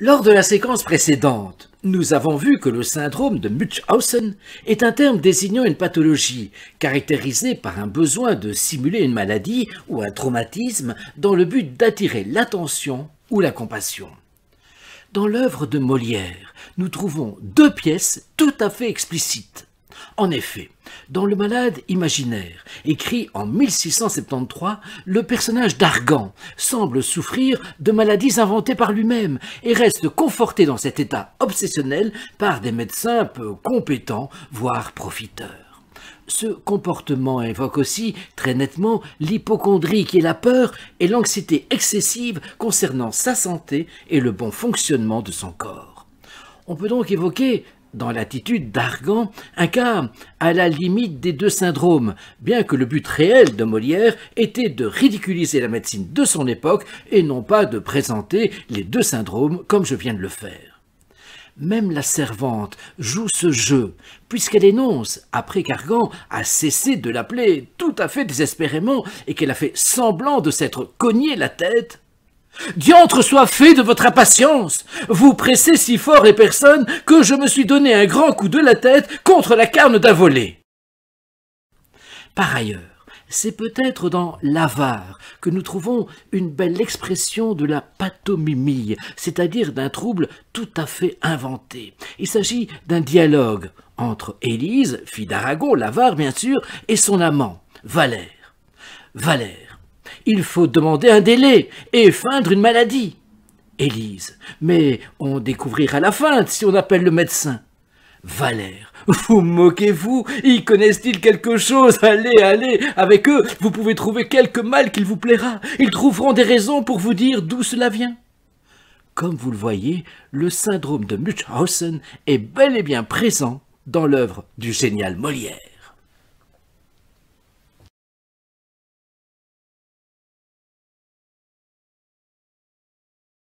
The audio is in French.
Lors de la séquence précédente, nous avons vu que le syndrome de Munchausen est un terme désignant une pathologie caractérisée par un besoin de simuler une maladie ou un traumatisme dans le but d'attirer l'attention ou la compassion. Dans l'œuvre de Molière, nous trouvons deux pièces tout à fait explicites. En effet, dans Le Malade imaginaire, écrit en 1673, le personnage d'Argan semble souffrir de maladies inventées par lui-même et reste conforté dans cet état obsessionnel par des médecins peu compétents, voire profiteurs. Ce comportement évoque aussi très nettement l'hypocondrie qui est la peur et l'anxiété excessive concernant sa santé et le bon fonctionnement de son corps. On peut donc évoquer dans l'attitude d'Argan, un cas à la limite des deux syndromes, bien que le but réel de Molière était de ridiculiser la médecine de son époque et non pas de présenter les deux syndromes comme je viens de le faire. Même la servante joue ce jeu, puisqu'elle énonce, après qu'Argan a cessé de l'appeler tout à fait désespérément et qu'elle a fait semblant de s'être cogné la tête, « Diantre soit fait de votre impatience! Vous pressez si fort les personnes que je me suis donné un grand coup de la tête contre la carne d'un volet. » Par ailleurs, c'est peut-être dans l'avare que nous trouvons une belle expression de la pathomimie, c'est-à-dire d'un trouble tout à fait inventé. Il s'agit d'un dialogue entre Élise, fille d'Aragon, l'avare bien sûr, et son amant, Valère. Valère. Il faut demander un délai et feindre une maladie. Élise. Mais on découvrira la feinte si on appelle le médecin. Valère. Vous moquez-vous? Y connaissent-ils quelque chose? Allez, allez, avec eux, vous pouvez trouver quelque mal qu'il vous plaira. Ils trouveront des raisons pour vous dire d'où cela vient. Comme vous le voyez, le syndrome de Munchausen est bel et bien présent dans l'œuvre du génial Molière.